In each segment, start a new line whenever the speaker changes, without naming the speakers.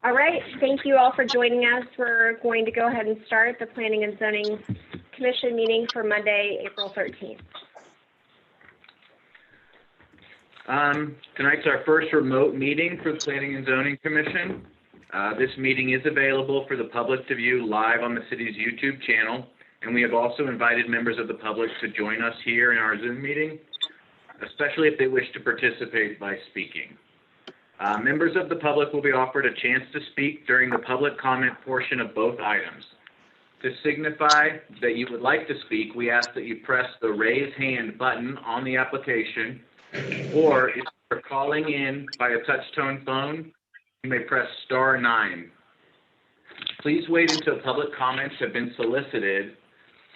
All right, thank you all for joining us. We're going to go ahead and start the Planning and Zoning Commission meeting for Monday, April 13th.
Tonight's our first remote meeting for the Planning and Zoning Commission. This meeting is available for the public to view live on the city's YouTube channel, and we have also invited members of the public to join us here in our Zoom meeting, especially if they wish to participate by speaking. Members of the public will be offered a chance to speak during the public comment portion of both items. To signify that you would like to speak, we ask that you press the raise hand button on the application, or if you're calling in by a touch-tone phone, you may press *9. Please wait until public comments have been solicited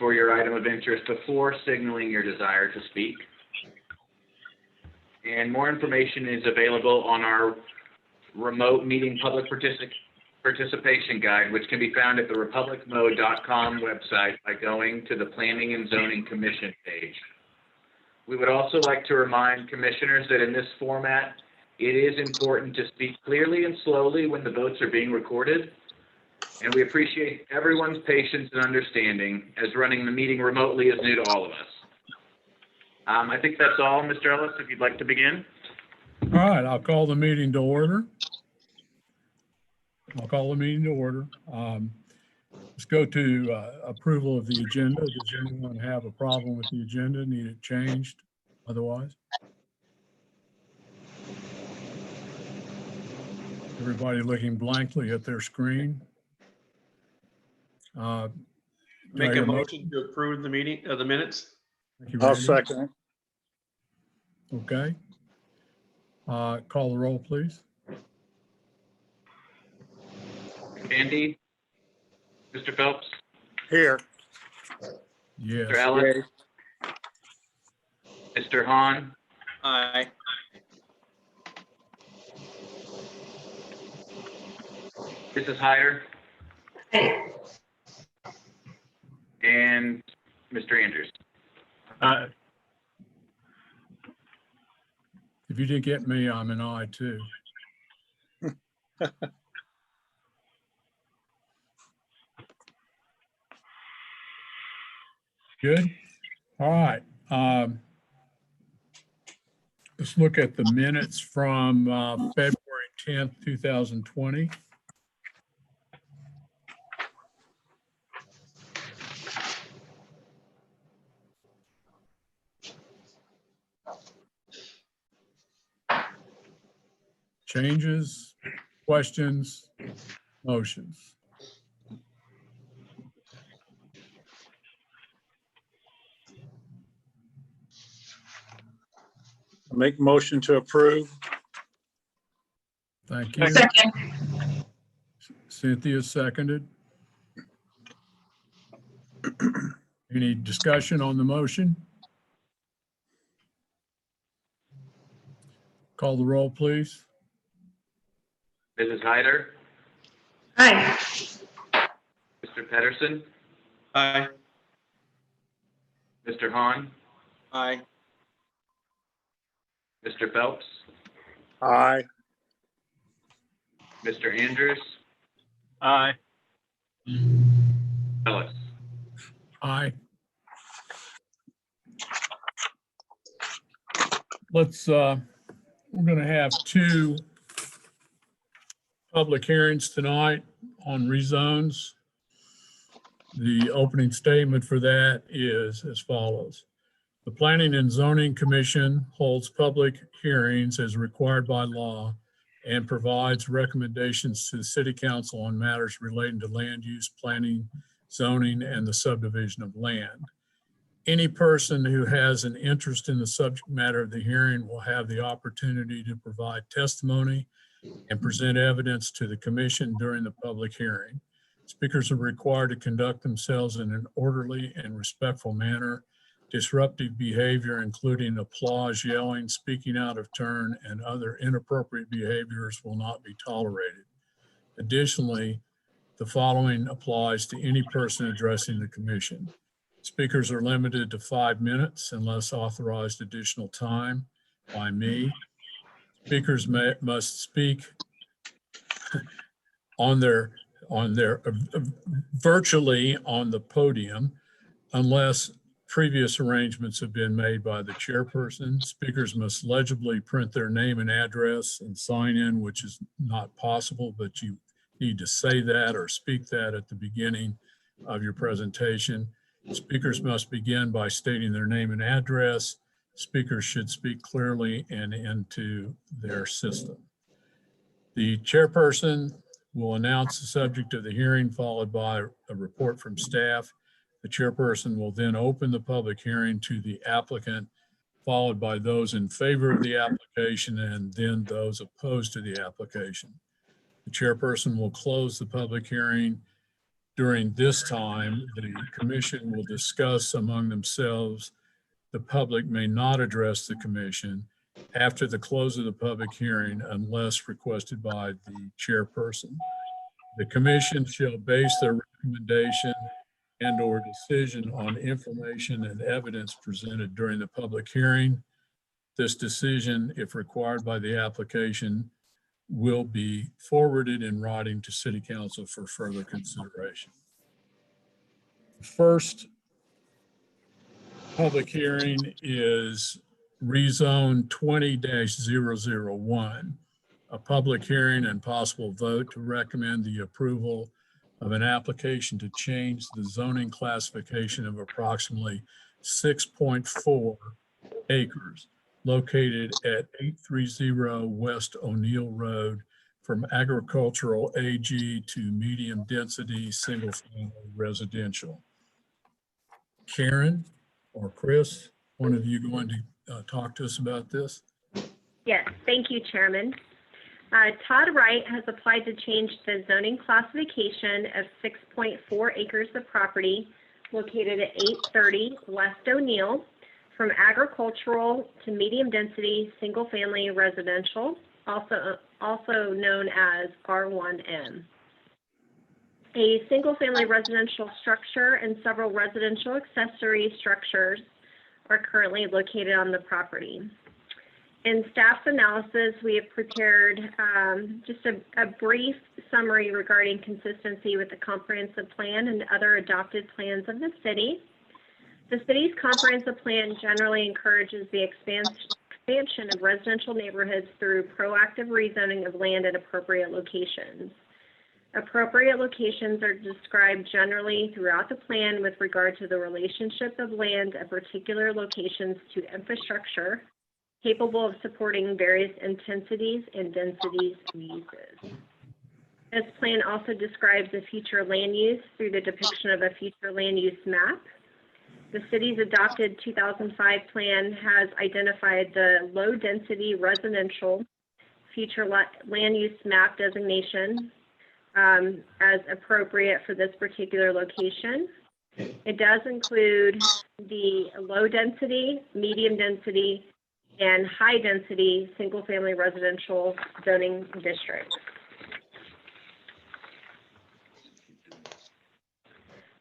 for your item of interest before signaling your desire to speak. And more information is available on our remote meeting public participation guide, which can be found at the republicmode.com website by going to the Planning and Zoning Commission page. We would also like to remind commissioners that in this format, it is important to speak clearly and slowly when the votes are being recorded. And we appreciate everyone's patience and understanding, as running the meeting remotely is new to all of us. I think that's all, Mr. Ellis, if you'd like to begin.
All right, I'll call the meeting to order. Let's go to approval of the agenda. Does anyone have a problem with the agenda? Need it changed otherwise? Everybody looking blankly at their screen.
Make a motion to approve the meeting of the minutes.
Thank you,
I'll
Randy.
second it.
Okay. Call the roll, please.
Andy? Mr. Phelps?
Here.
Yes.
Mr. Ellis? Mr. Hahn?
Aye.
Mrs. Hyder? And Mr. Andrews?
If you didn't get me, I'm an aye too. Good. All right. Let's look at the minutes from February 10th, 2020. Changes, questions, motions.
Make motion to approve.
Thank you.
Second.
Cynthia seconded. Any discussion on the motion? Call the roll, please.
Mrs. Hyder?
Aye.
Mr. Pedersen?
Aye.
Mr. Hahn?
Aye.
Mr. Phelps?
Aye.
Mr. Andrews?
Aye.
Ellis?
Aye. We're going to have two public hearings tonight on rezones. The opening statement for that is as follows. The Planning and Zoning Commission holds public hearings as required by law and provides recommendations to the City Council on matters relating to land use, planning, zoning, and the subdivision of land. Any person who has an interest in the subject matter of the hearing will have the opportunity to provide testimony and present evidence to the commission during the public hearing. Speakers are required to conduct themselves in an orderly and respectful manner. Disruptive behavior, including applause, yelling, speaking out of turn, and other inappropriate behaviors will not be tolerated. Additionally, the following applies to any person addressing the commission. Speakers are limited to 5 minutes unless authorized additional time by me. Speakers must speak on their virtually on the podium unless previous arrangements have been made by the chairperson. Speakers must legibly print their name and address and sign in, which is not possible, but you need to say that or speak that at the beginning of your presentation. Speakers must begin by stating their name and address. Speakers should speak clearly and into their system. The chairperson will announce the subject of the hearing, followed by a report from staff. The chairperson will then open the public hearing to the applicant, followed by those in favor of the application and then those opposed to the application. The chairperson will close the public hearing. During this time, the commission will discuss among themselves. The public may not address the commission after the close of the public hearing unless requested by the chairperson. The commission shall base their recommendation and/or decision on information and evidence presented during the public hearing. This decision, if required by the application, will be forwarded in writing to City Council for further consideration. The first public hearing is rezone 20-001, a public hearing and possible vote to recommend the approval of an application to change the zoning classification of approximately 6.4 acres located at 830 West O'Neill Road from agricultural AG to medium density single family residential. Karen or Chris, one of you going to talk to us about this?
Yes, thank you, Chairman. Todd Wright has applied to change the zoning classification of 6.4 acres of property located at 830 West O'Neill from agricultural to medium density single family residential, also known as R1M. A single family residential structure and several residential accessory structures are currently located on the property. In staff's analysis, we have prepared just a brief summary regarding consistency with the comprehensive plan and other adopted plans of the city. The city's comprehensive plan generally encourages the expansion of residential neighborhoods through proactive rezoning of land at appropriate locations. Appropriate locations are described generally throughout the plan with regard to the relationship of land at particular locations to infrastructure capable of supporting various intensities and densities of uses. This plan also describes the future land use through the depiction of a future land use map. The city's adopted 2005 plan has identified the low density residential future land use map designation as appropriate for this particular location. It does include the low density, medium density, and high density single family residential zoning districts.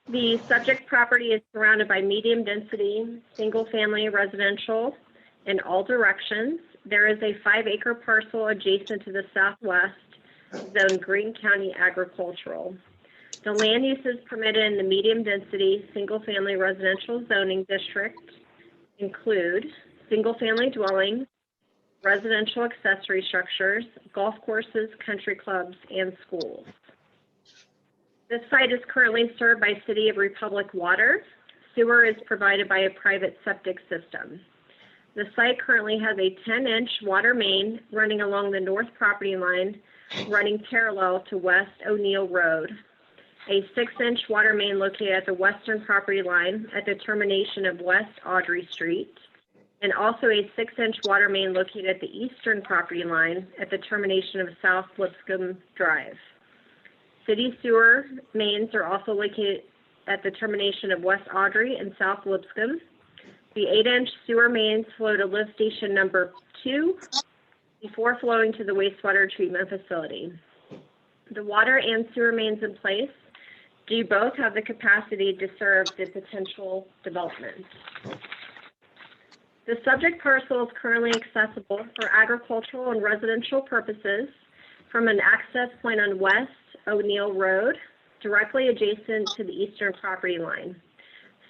The subject property is surrounded by medium density single family residential in all directions. There is a 5-acre parcel adjacent to the southwest, zoned Greene County agricultural. The land uses permitted in the medium density single family residential zoning district include single family dwellings, residential accessory structures, golf courses, country clubs, and schools. This site is currently served by City of Republic water. Sewer is provided by a private septic system. The site currently has a 10-inch water main running along the north property line, running parallel to West O'Neill Road. A 6-inch water main located at the western property line at the termination of West Audrey Street, and also a 6-inch water main located at the eastern property line at the termination of South Lipscomb Drive. City sewer mains are also located at the termination of West Audrey and South Lipscomb. The 8-inch sewer mains flow to lift station number 2 before flowing to the wastewater treatment facility. The water and sewer mains in place do both have the capacity to serve the potential development. The subject parcel is currently accessible for agricultural and residential purposes from an access point on West O'Neill Road, directly adjacent to the eastern property line.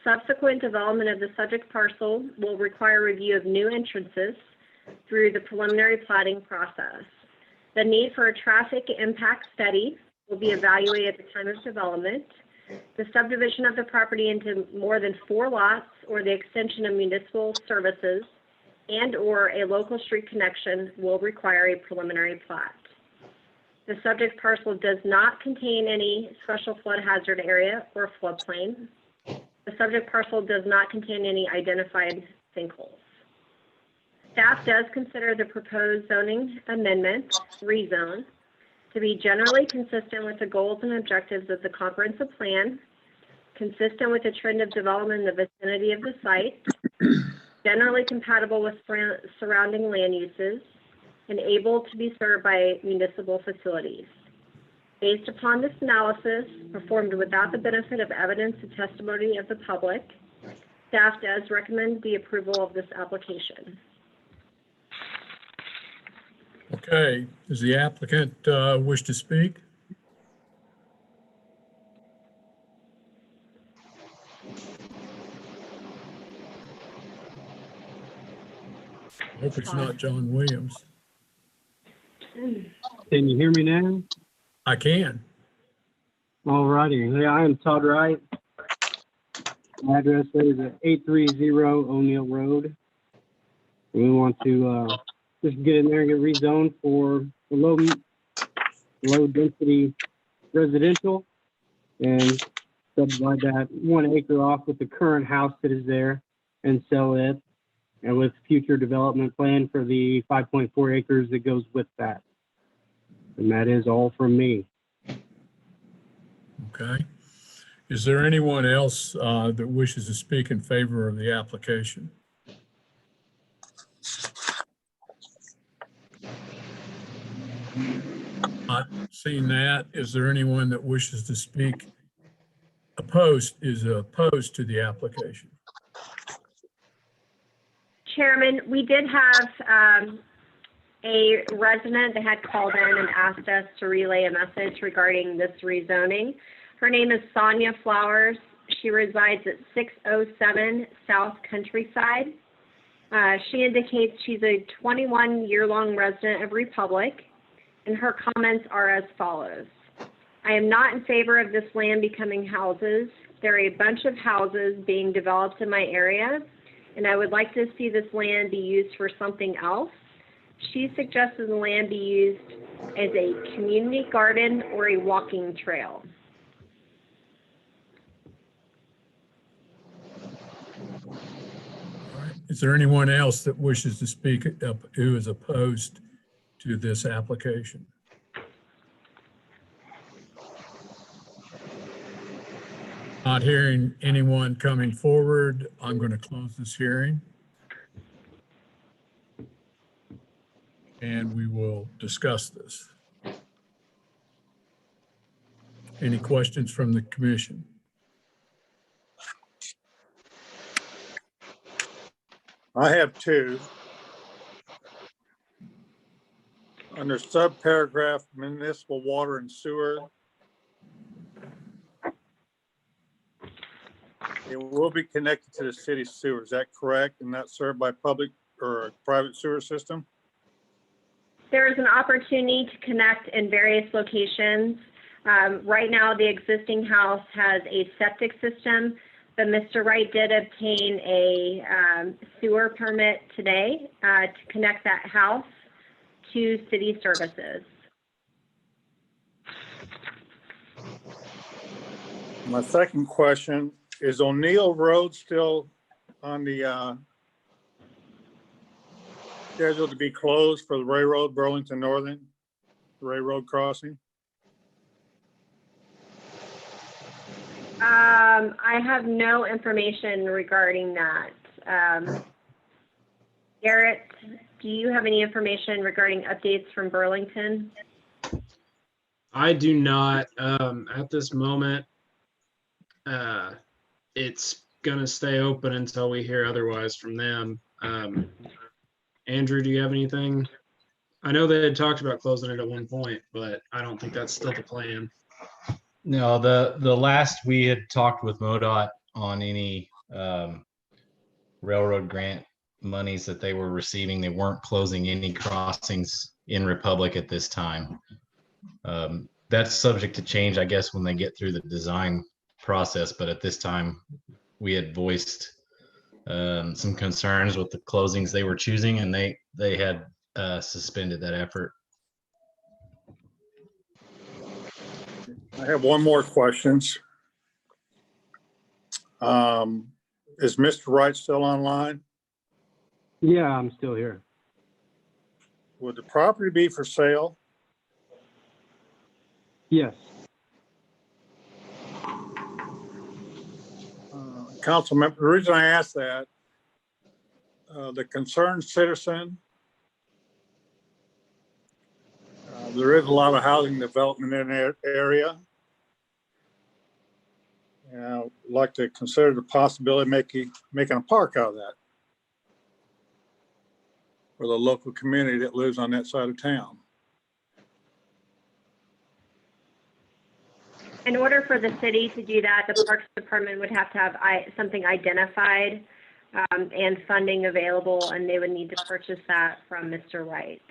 Subsequent development of the subject parcel will require review of new entrances through the preliminary plating process. The need for a traffic impact study will be evaluated at the time of development. The subdivision of the property into more than 4 lots or the extension of municipal services and/or a local street connection will require a preliminary plat. The subject parcel does not contain any special flood hazard area or floodplain. The subject parcel does not contain any identified sinkholes. Staff does consider the proposed zoning amendment, rezone, to be generally consistent with the goals and objectives of the comprehensive plan, consistent with the trend of development in the vicinity of the site, generally compatible with surrounding land uses, and able to be served by municipal facilities. Based upon this analysis, performed without the benefit of evidence and testimony of the public, staff does recommend the approval of this application.
Okay, does the applicant wish to speak? I hope it's not John Williams.
Can you hear me now?
I can.
All righty. Hey, I am Todd Wright. My address is at 830 O'Neill Road. We want to just get in there and get rezoned for the low density residential and subdivide that 1 acre off with the current house that is there and sell it, and with future development plan for the 5.4 acres that goes with that. And that is all from me.
Okay. Is there anyone else that wishes to speak in favor of the application? Not seeing that. Is there anyone that wishes to speak opposed to the application?
Chairman, we did have a resident that had called in and asked us to relay a message regarding this rezoning. Her name is Sonia Flowers. She resides at 607 South Countryside. She indicates she's a 21-year-long resident of Republic, and her comments are as follows. I am not in favor of this land becoming houses. There are a bunch of houses being developed in my area, and I would like to see this land be used for something else. She suggested the land be used as a community garden or a walking trail.
All right. Is there anyone else that wishes to speak who is opposed to this application? Not hearing anyone coming forward, I'm going to close this hearing. And we will discuss this. Any questions from the commission?
I have 2. Under subparagraph municipal water and sewer, it will be connected to the city sewer. Is that correct? And not served by public or a private sewer system?
There is an opportunity to connect in various locations. Right now, the existing house has a septic system, but Mr. Wright did obtain a sewer permit today to connect that house to city services.
My second question, is O'Neill Road still on the scheduled to be closed for the railroad, Burlington Northern, railroad crossing?
I have no information regarding that. Garrett, do you have any information regarding updates from Burlington?
I do not. At this moment, it's gonna stay open until we hear otherwise from them. Andrew, do you have anything? I know they had talked about closing it at one point, but I don't think that's still the plan.
No, the last we had talked with MoDOT on any railroad grant monies that they were receiving, they weren't closing any crossings in Republic at this time. That's subject to change, I guess, when they get through the design process. But at this time, we had voiced some concerns with the closings they were choosing, and they had suspended that effort.
I have one more questions. Is Mr. Wright still online?
Yeah, I'm still here.
Would the property be for sale?
Yes.
Council member, the reason I ask that, the concerned citizen, there is a lot of housing development in that area. And I'd like to consider the possibility of making a park out of that for the local community that lives on that side of town.
In order for the city to do that, the Parks Department would have to have something identified and funding available, and they would need to purchase that from Mr. Wright.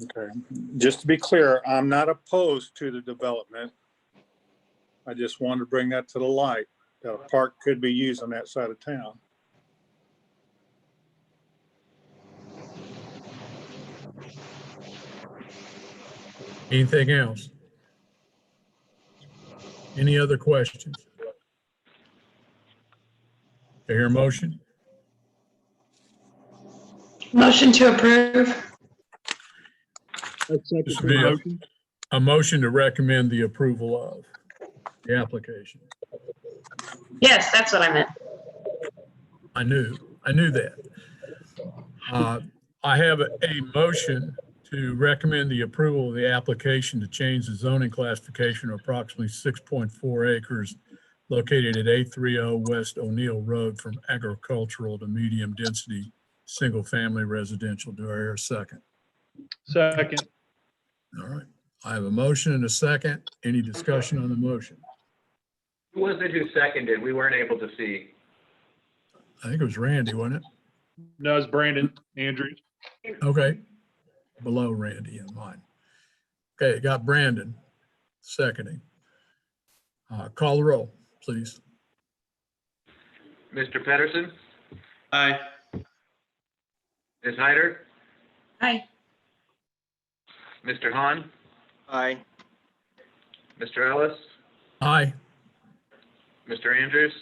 Okay, just to be clear, I'm not opposed to the development. I just wanted to bring that to the light, that a park could be used on that side of town.
Anything else? Any other questions? Do I hear a motion?
Motion to approve.
This would be a motion to recommend the approval of the application.
Yes, that's what I meant.
I knew that. I have a motion to recommend the approval of the application to change the zoning classification of approximately 6.4 acres located at 830 West O'Neill Road from agricultural to medium density, single family residential. Do I hear a second?
Second.
All right. I have a motion and a second. Any discussion on the motion?
Who was it who seconded? We weren't able to see.
I think it was Randy, wasn't it?
No, it's Brandon Andrews.
Okay. Below Randy in mine. Okay, got Brandon seconding. Call the roll, please.
Mr. Pedersen,
Aye.
Ms. Hyder,
Aye.
Mr. Hahn,
Aye.
Mr. Ellis,
Aye.
Mr. Andrews,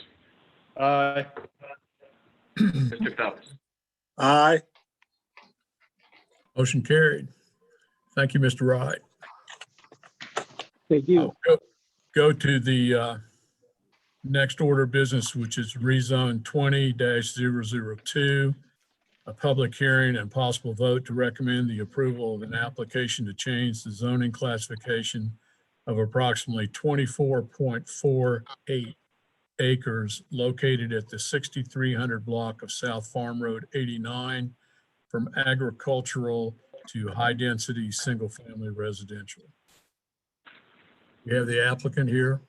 Aye.
Mr. Phelps.
Aye.
Motion carried. Thank you, Mr. Wright.
Thank you.
Go to the next order of business, which is rezone 20-002, a public hearing and possible vote to recommend the approval of an application to change the zoning classification of approximately 24.48 acres located at the 6300 block of South Farm Road 89 from agricultural to high-density, single-family residential. We have the applicant here.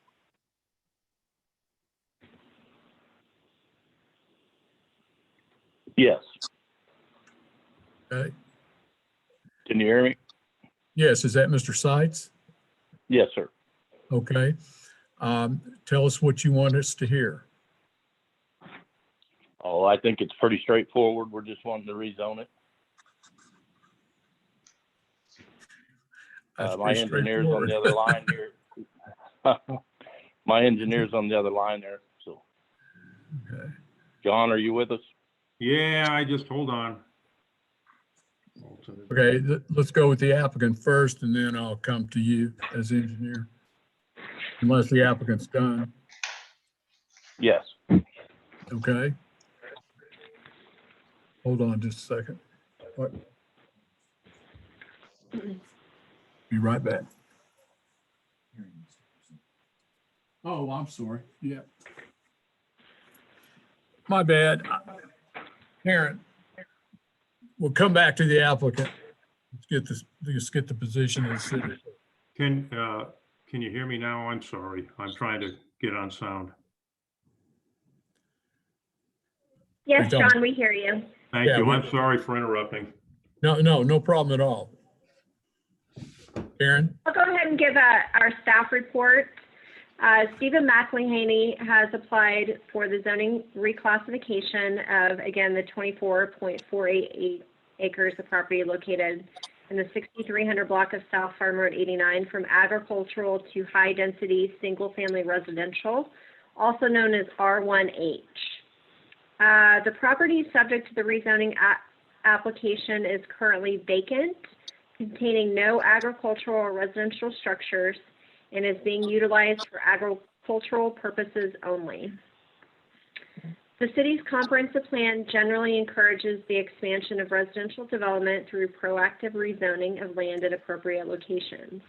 Yes.
Okay.
Can you hear me?
Yes, is that Mr. Seitz?
Yes, sir.
Okay. Tell us what you want us to hear.
Oh, I think it's pretty straightforward. We're just wanting to rezone it.
That's
My
pretty
engineer's on the other line here. My engineer's on the other line there. So,
Okay.
John, are you with us?
Yeah, I just, hold on.
Okay, let's go with the applicant first, and then I'll come to you as engineer. Unless the applicant's done,
Yes.
okay? Hold on just a second. What? Be right back. Oh, I'm sorry, yeah. My bad. Karen, we'll come back to the applicant. Let's get the position of the city.
Can you hear me now? I'm sorry. I'm trying to get on sound.
Yes,
We don't.
John, we hear you.
Thank
Yeah,
you.
we-
I'm sorry for interrupting.
No problem at all. Karen?
I'll go ahead and give our staff report. Stephen McElhaney has applied for the zoning reclassification of, again, the 24.488 acres of property located in the 6300 block of South Farm Road 89 from agricultural to high-density single-family residential, also known as R1H. The property subject to the rezoning application is currently vacant, containing no agricultural or residential structures, and is being utilized for agricultural purposes only. The city's comprehensive plan generally encourages the expansion of residential development through proactive rezoning of land at appropriate locations.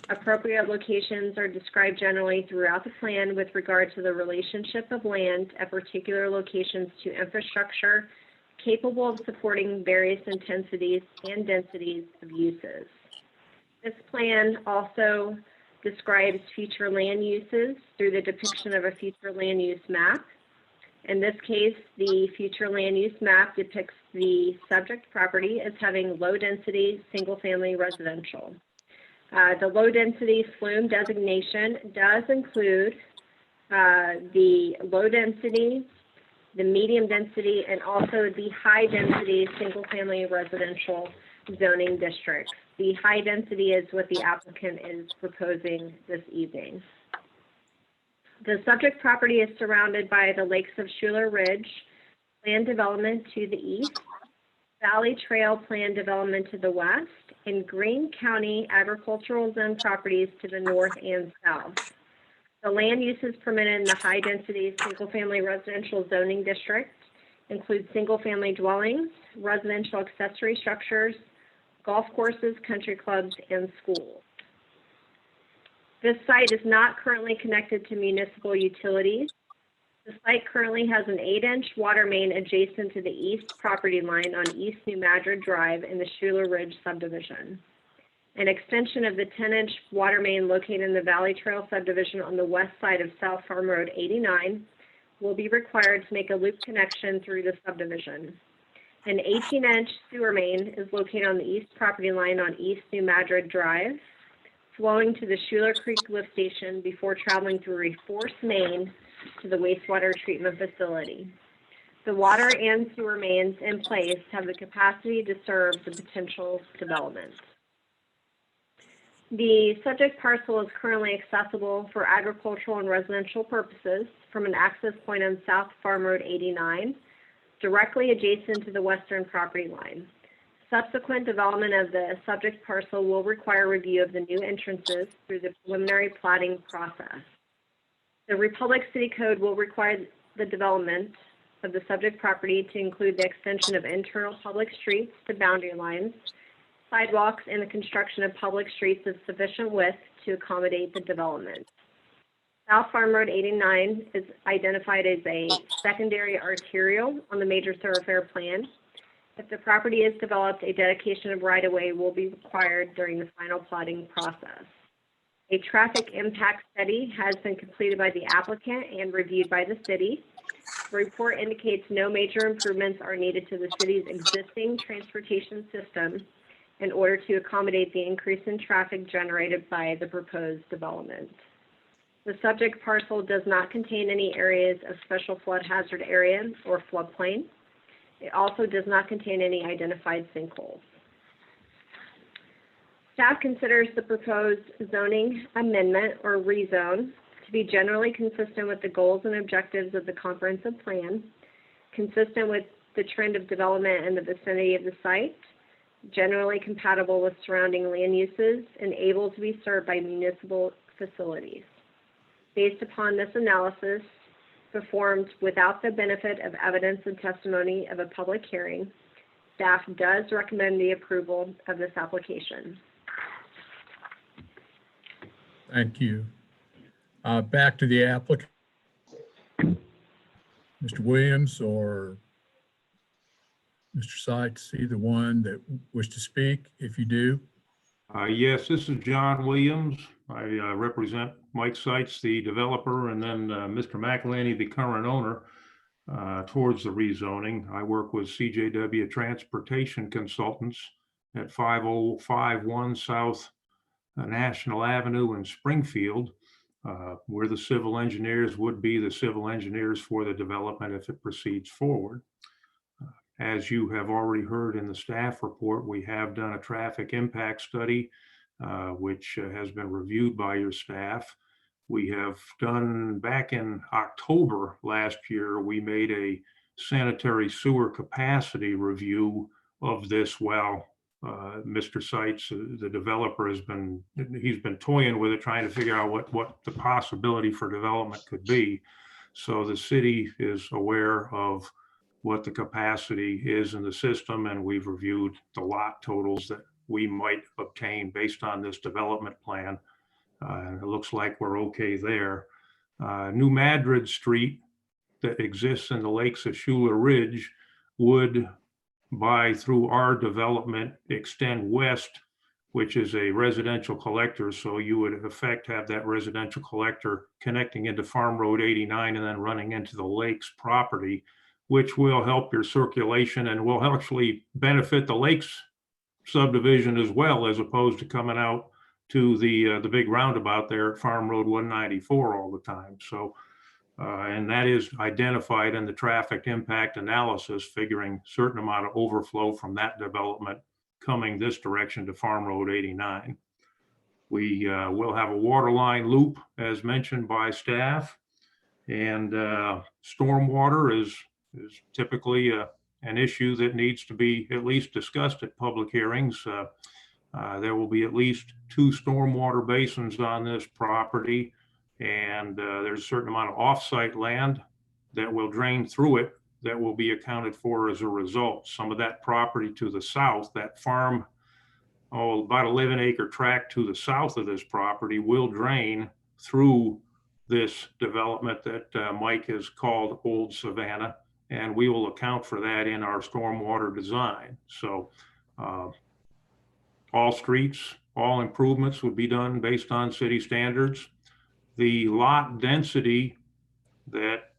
Appropriate locations are described generally throughout the plan with regard to the relationship of land at particular locations to infrastructure capable of supporting various intensities and densities of uses. This plan also describes future land uses through the depiction of a future land use map. In this case, the future land use map depicts the subject property as having low-density, single-family residential. The low-density SLUME designation does include the low-density, the medium-density, and also the high-density single-family residential zoning districts. The high-density is what the applicant is proposing this evening. The subject property is surrounded by the lakes of Schuler Ridge, planned development to the east, Valley Trail planned development to the west, and Greene County agricultural zone properties to the north and south. The land uses permitted in the high-density single-family residential zoning district include single-family dwellings, residential accessory structures, golf courses, country clubs, and schools. This site is not currently connected to municipal utilities. The site currently has an 8-inch water main adjacent to the east property line on East New Madrid Drive in the Schuler Ridge subdivision. An extension of the 10-inch water main located in the Valley Trail subdivision on the west side of South Farm Road 89 will be required to make a loop connection through the subdivision. An 18-inch sewer main is located on the east property line on East New Madrid Drive, flowing to the Schuler Creek lift station before traveling through a forced main to the wastewater treatment facility. The water and sewer mains in place have the capacity to serve the potential development. The subject parcel is currently accessible for agricultural and residential purposes from an access point on South Farm Road 89, directly adjacent to the western property line. Subsequent development of the subject parcel will require review of the new entrances through the preliminary platting process. The Republic City Code will require the development of the subject property to include the extension of internal public streets to boundary lines, sidewalks, and the construction of public streets of sufficient width to accommodate the development. South Farm Road 89 is identified as a secondary arterial on the major thoroughfare plan. If the property is developed, a dedication of right-of-way will be required during the final plotting process. A traffic impact study has been completed by the applicant and reviewed by the city. The report indicates no major improvements are needed to the city's existing transportation system in order to accommodate the increase in traffic generated by the proposed development. The subject parcel does not contain any areas of special flood hazard area or floodplain. It also does not contain any identified sinkholes. Staff considers the proposed zoning amendment or rezone to be generally consistent with the goals and objectives of the comprehensive plan, consistent with the trend of development in the vicinity of the site, generally compatible with surrounding land uses, and able to be served by municipal facilities. Based upon this analysis, performed without the benefit of evidence and testimony of a public hearing, staff does recommend the approval of this application.
Thank you. Back to the applicant. Mr. Williams or Mr. Sykes, either one that wish to speak? If you do,
Yes, this is John Williams. I represent Mike Seitz, the developer, and then Mr. McElhaney, the current owner, towards the rezoning. I work with CJW Transportation Consultants at 5051 South National Avenue in Springfield. We're the civil engineers, would be the civil engineers for the development if it proceeds forward. As you have already heard in the staff report, we have done a traffic impact study, which has been reviewed by your staff. We have done, back in October last year, we made a sanitary sewer capacity review of this well. Mr. Seitz, the developer, he's been toying with it, trying to figure out what the possibility for development could be. So the city is aware of what the capacity is in the system, and we've reviewed the lot totals that we might obtain based on this development plan. And it looks like we're okay there. New Madrid Street that exists in the lakes of Schuler Ridge would, through our development, extend west, which is a residential collector. So you would in effect have that residential collector connecting into Farm Road 89 and then running into the lakes property, which will help your circulation and will actually benefit the lakes subdivision as well, as opposed to coming out to the big roundabout there at Farm Road 194 all the time. So, and that is identified in the traffic impact analysis, figuring certain amount of overflow from that development coming this direction to Farm Road 89. We will have a water line loop, as mentioned by staff, and stormwater is typically an issue that needs to be at least discussed at public hearings. There will be at least 2 stormwater basins on this property, and there's a certain amount of offsite land that will drain through it that will be accounted for as a result. Some of that property to the south, that farm, about 11-acre tract to the south of this property, will drain through this development that Mike has called Old Savannah, and we will account for that in our stormwater design. So all streets, all improvements would be done based on city standards. The lot density that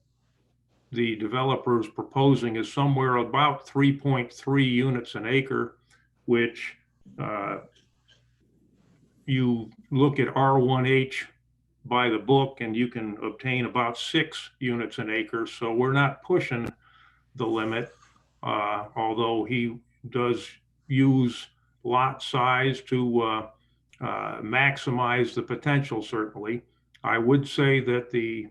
the developer is proposing is somewhere about 3.3 units an acre, which you look at R1H by the book and you can obtain about 6 units an acre. So we're not pushing the limit, although he does use lot size to maximize the potential, certainly. I would say that the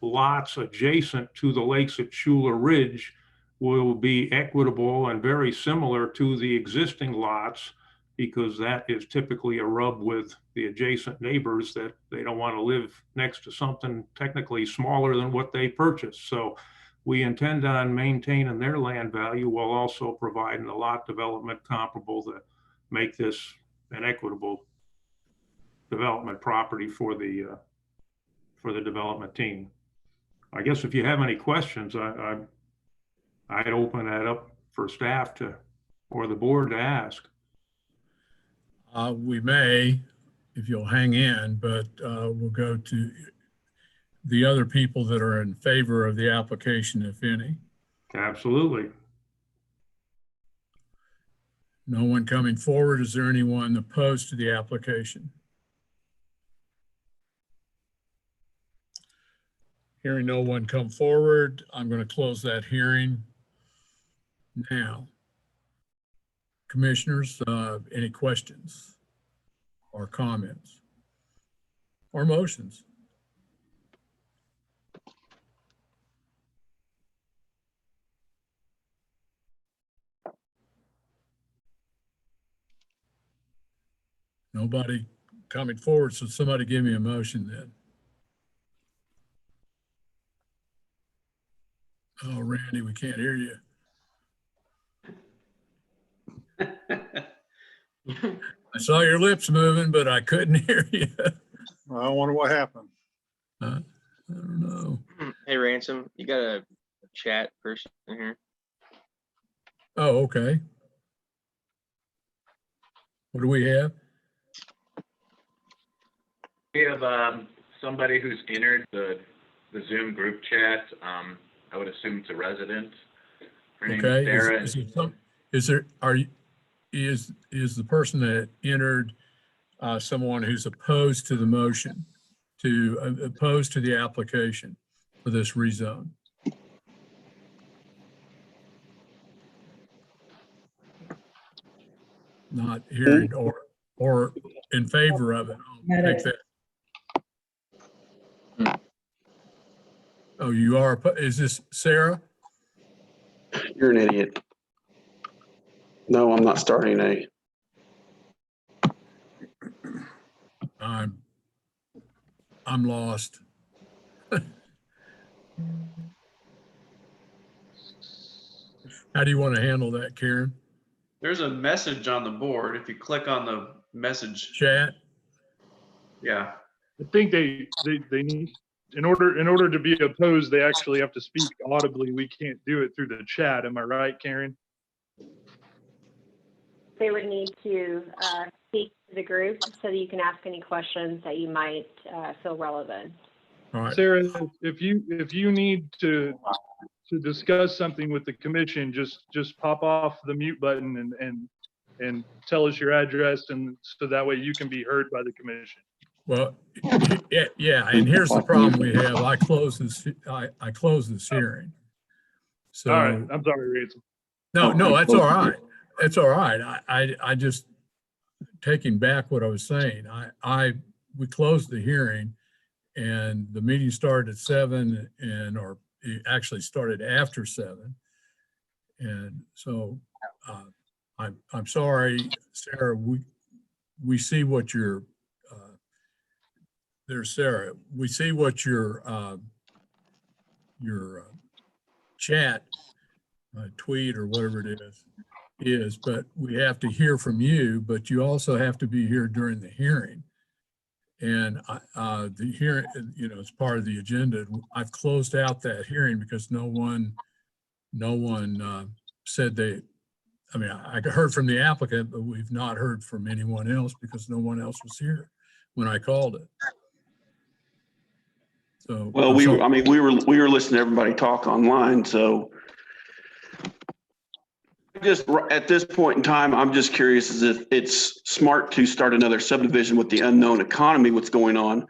lots adjacent to the lakes at Schuler Ridge will be equitable and very similar to the existing lots, because that is typically a rub with the adjacent neighbors, that they don't want to live next to something technically smaller than what they purchased. So we intend on maintaining their land value while also providing a lot development comparable to make this an equitable development property for the development team. I guess if you have any questions, I'd open that up for staff to, or the board to ask.
we may, if you'll hang in, but we'll go to the other people that are in favor of the application, if any.
Absolutely.
No one coming forward. Is there anyone opposed to the application? Hearing no one come forward, I'm going to close that hearing now. Commissioners, any questions or comments or motions? Nobody coming forward, so somebody give me a motion then. Oh, Randy, we can't hear you. I saw your lips moving, but I couldn't hear you.
I wonder what happened.
I don't know.
Hey, Ransom, you got a chat person in here?
Oh, okay. What do we have?
We have somebody who's entered the Zoom group chat. I would assume it's a resident. Her name is
Okay,
Sarah.
is the person that entered someone who's opposed to the motion, opposed to the application for this rezone? Not hearing or in favor of it. I'll take that. Oh, you are, is this Sarah?
You're an idiot. No, I'm not starting a.
I'm lost. How do you want to handle that, Karen?
There's a message on the board. If you click on the message,
Chat?
yeah.
I think they need, in order to be opposed, they actually have to speak audibly. We can't do it through the chat. Am I right, Karen?
They would need to speak to the group so that you can ask any questions that you might feel relevant.
All right.
Sarah, if you need to discuss something with the commission, just pop off the mute button and tell us your address, and so that way you can be heard by the commission.
Well, yeah, and here's the problem we have. I close this hearing. So,
All right, I'm sorry, Rachel.
No, that's all right. It's all right. I just taking back what I was saying. We closed the hearing and the meeting started at 7 or it actually started after 7. And so I'm sorry, Sarah, we see what you're, there's Sarah. We see what your chat, tweet or whatever it is, but we have to hear from you, but you also have to be here during the hearing. And the hearing, it's part of the agenda. I've closed out that hearing because no one said I heard from the applicant, but we've not heard from anyone else because no one else was here when I called it. So,
well, we were listening to everybody talk online. So just at this point in time, I'm just curious as if it's smart to start another subdivision with the unknown economy, what's going on.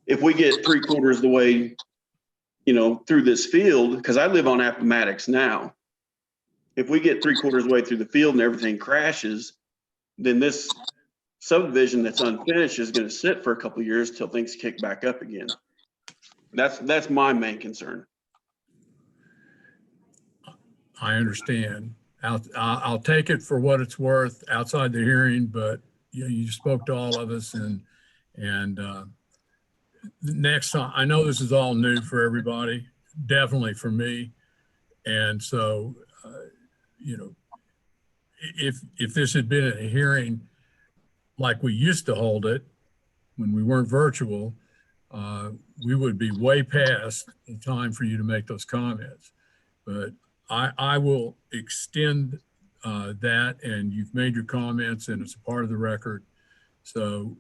If we get 3/4 of the way, through this field, because I live on Appomattox now. If we get 3/4 of the way through the field and everything crashes, then this subdivision that's unfinished is going to sit for a couple of years till things kick back up again. That's my main concern.
I understand. I'll take it for what it's worth outside the hearing, but you spoke to all of us and next time, I know this is all new for everybody, definitely for me. And so, if this had been a hearing like we used to hold it when we weren't virtual, we would be way past the time for you to make those comments. But I will extend that, and you've made your comments and it's a part of the record. So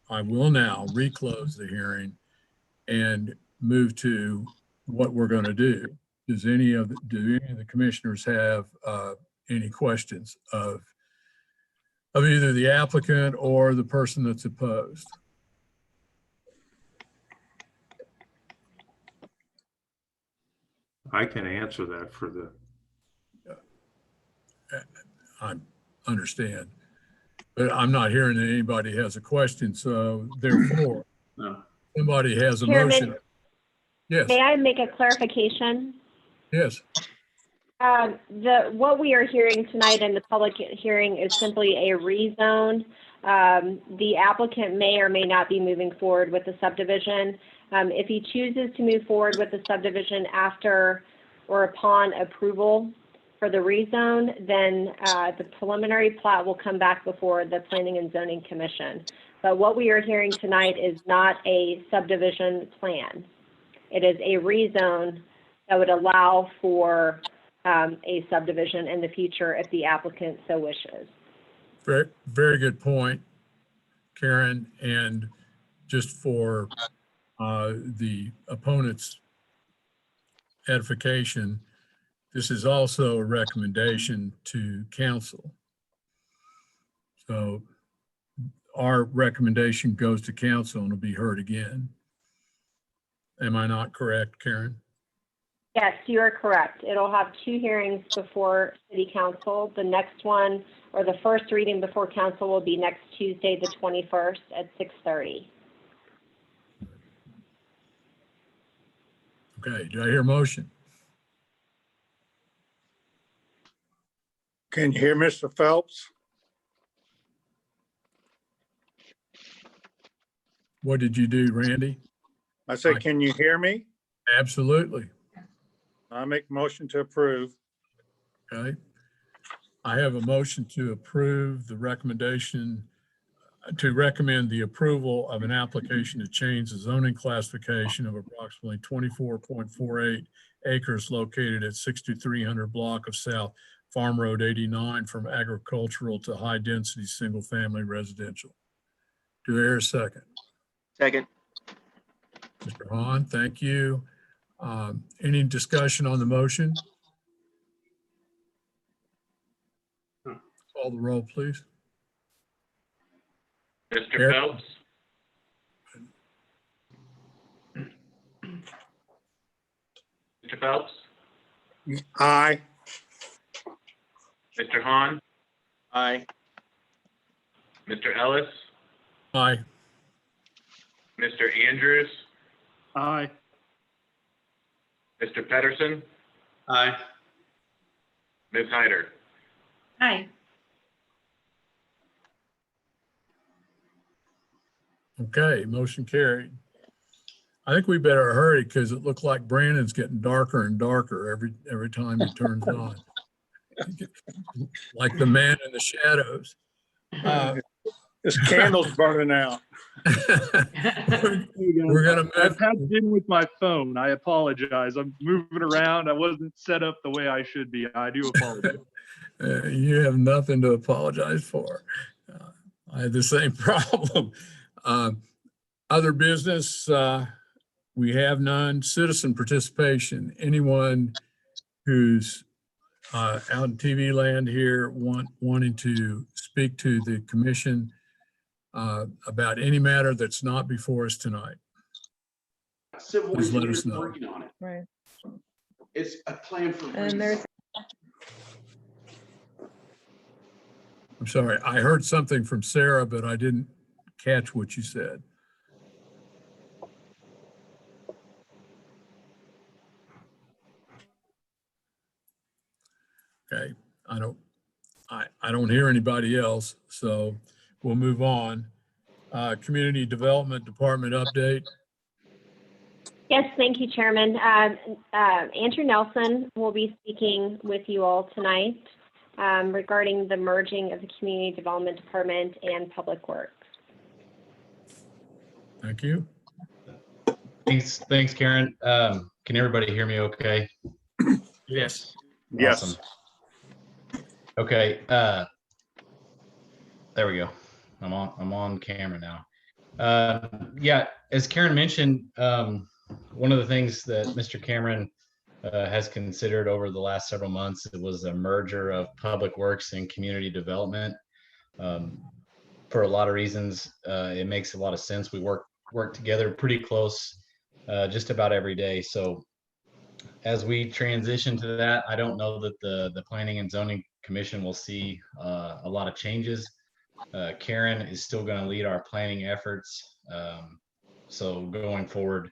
I will now reclose the hearing and move to what we're going to do. Do any of the commissioners have any questions of either the applicant or the person that's opposed?
I can answer that for the.
I understand, but I'm not hearing that anybody has a question. So therefore, somebody has a motion. Yes.
May I make a clarification?
Yes.
What we are hearing tonight in the public hearing is simply a rezone. The applicant may or may not be moving forward with the subdivision. If he chooses to move forward with the subdivision after or upon approval for the rezone, then the preliminary plat will come back before the Planning and Zoning Commission. But what we are hearing tonight is not a subdivision plan. It is a rezone that would allow for a subdivision in the future if the applicant so wishes.
Very, very good point, Karen. And just for the opponent's edification, this is also a recommendation to council. So our recommendation goes to council and will be heard again. Am I not correct, Karen?
Yes, you are correct. It'll have 2 hearings before city council. The next one, or the first reading before council, will be next Tuesday, the 21st at 6:30.
Okay, do I hear a motion?
Can you hear Mr. Phelps?
What did you do, Randy?
I said, can you hear me?
Absolutely.
I make a motion to approve.
Okay. I have a motion to approve the recommendation, to recommend the approval of an application to change the zoning classification of approximately 24.48 acres located at 6300 block of South Farm Road 89 from agricultural to high-density single-family residential. Do I hear a second?
Second.
Mr. Hahn, thank you. Any discussion on the motion? Call the roll, please.
Mr.
Here.
Phelps, Mr. Phelps,
Aye.
Mr. Hahn,
Aye.
Mr. Ellis,
Aye.
Mr. Andrews,
Aye.
Mr. Pedersen,
Aye.
Ms. Hyder.
Aye.
Okay, motion carried. I think we better hurry because it looked like Brandon's getting darker and darker every time he turns on. Like the man in the shadows.
This candle's burning out.
We're gonna
I
move.
tapped in with my phone. I apologize. I'm moving around. I wasn't set up the way I should be. I do apologize.
You have nothing to apologize for. I had the same problem. Other business, we have none. Citizen participation. Anyone who's out in TV land here wanting to speak to the commission about any matter that's not before us tonight.
Civil
Please let
engineers
us know.
working on it.
Right.
It's a plan for.
And there's,
I'm sorry, I heard something from Sarah, but I didn't catch what you said. Okay, I don't hear anybody else, so we'll move on. Community Development Department update.
Yes, thank you, Chairman. Andrew Nelson will be speaking with you all tonight regarding the merging of the Community Development Department and Public Works.
Thank you.
Thanks, Karen. Can everybody hear me okay?
Yes.
Yes.
Awesome. Okay, there we go. I'm on camera now. Yeah, as Karen mentioned, one of the things that Mr. Cameron has considered over the last several months, it was a merger of Public Works and Community Development. For a lot of reasons, it makes a lot of sense. We work together pretty close just about every day. So as we transition to that, I don't know that the Planning and Zoning Commission will see a lot of changes. Karen is still going to lead our planning efforts. So going forward,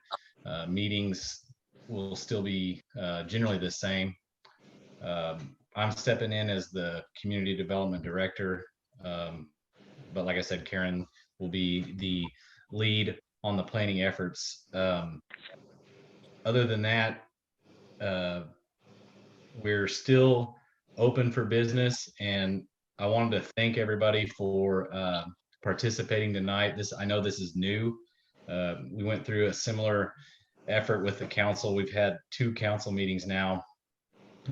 meetings will still be generally the same. I'm stepping in as the Community Development Director. But like I said, Karen will be the lead on the planning efforts. Other than that, we're still open for business, and I wanted to thank everybody for participating tonight. I know this is new. We went through a similar effort with the council. We've had 2 council meetings now,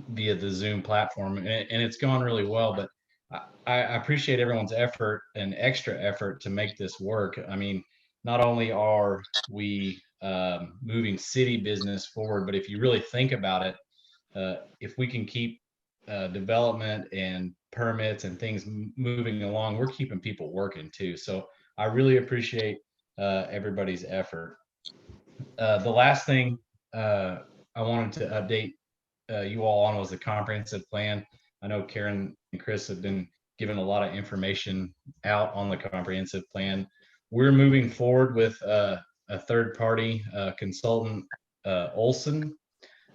via the Zoom platform, and it's gone really well. But I appreciate everyone's effort and extra effort to make this work. I mean, not only are we moving city business forward, but if you really think about it, if we can keep development and permits and things moving along, we're keeping people working too. So I really appreciate everybody's effort. The last thing I wanted to update you all on was the comprehensive plan. I know Karen and Chris have been given a lot of information out on the comprehensive plan. We're moving forward with a third-party consultant, Olson.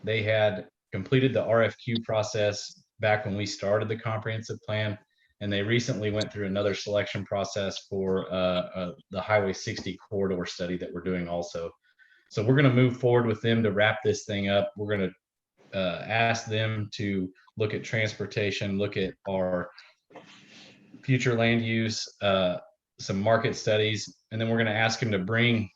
They had completed the RFQ process back when we started the comprehensive plan, and they recently went through another selection process for the Highway 60 corridor study that we're doing also. So we're going to move forward with them to wrap this thing up. We're going to ask them to look at transportation, look at our future land use, some market studies, and then we're going to ask them to bring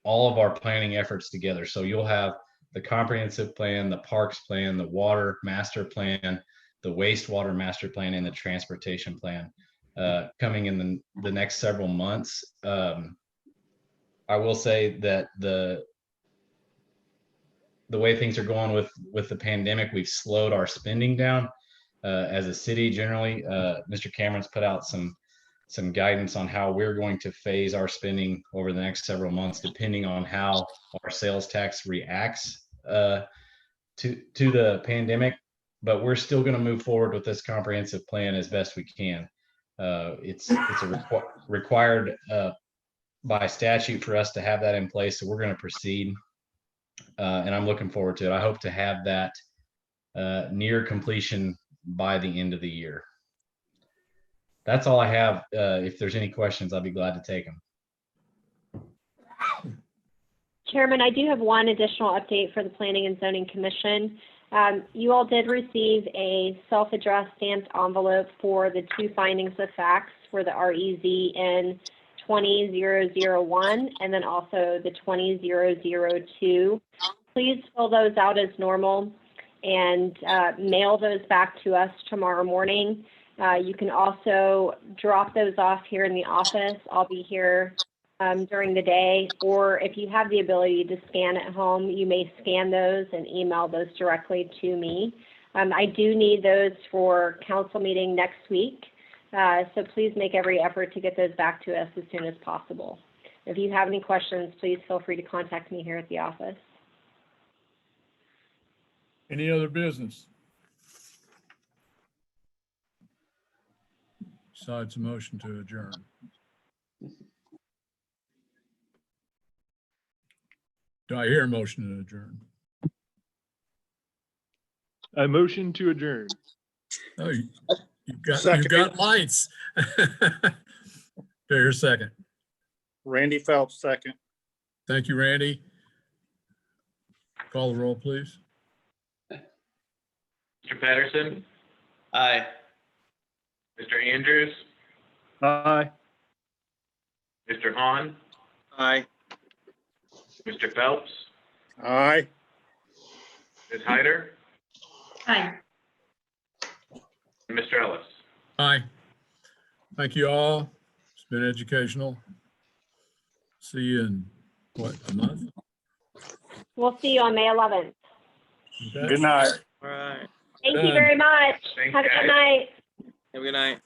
all of our planning efforts together. So you'll have the comprehensive plan, the parks plan, the water master plan, the wastewater master plan, and the transportation plan coming in the next several months. I will say that the way things are going with the pandemic, we've slowed our spending down as a city generally. Mr. Cameron's put out some guidance on how we're going to phase our spending over the next several months, depending on how our sales tax reacts to the pandemic. But we're still going to move forward with this comprehensive plan as best we can. It's a required by statute for us to have that in place, so we're going to proceed. And I'm looking forward to it. I hope to have that near completion by the end of the year. That's all I have. If there's any questions, I'll be glad to take them.
Chairman, I do have one additional update for the Planning and Zoning Commission. You all did receive a self-addressed stamped envelope for the two findings of facts for the REZ in 20001 and then also the 20002. Please fill those out as normal and mail those back to us tomorrow morning. You can also drop those off here in the office. I'll be here during the day, or if you have the ability to scan at home, you may scan those and email those directly to me. I do need those for council meeting next week, so please make every effort to get those back to us as soon as possible. If you have any questions, please feel free to contact me here at the office.
Any other business? Besides a motion to adjourn. Do I hear a motion to adjourn?
I motion to adjourn.
Oh, you've got lights. Hear a second.
Randy Phelps, second.
Thank you, Randy. Call the roll, please.
Mr. Patterson,
Aye.
Mr. Andrews,
Aye.
Mr. Hahn,
Aye.
Mr. Phelps,
Aye.
Ms. Hyder,
Aye.
and Mr. Ellis.
Aye. Thank you all. It's been educational. See you in, what, a month?
We'll see you on May 11th.
Okay.
Good night.
All right.
Thank you very much.
Thanks,
Have a
guys.
good night.
Have a good night.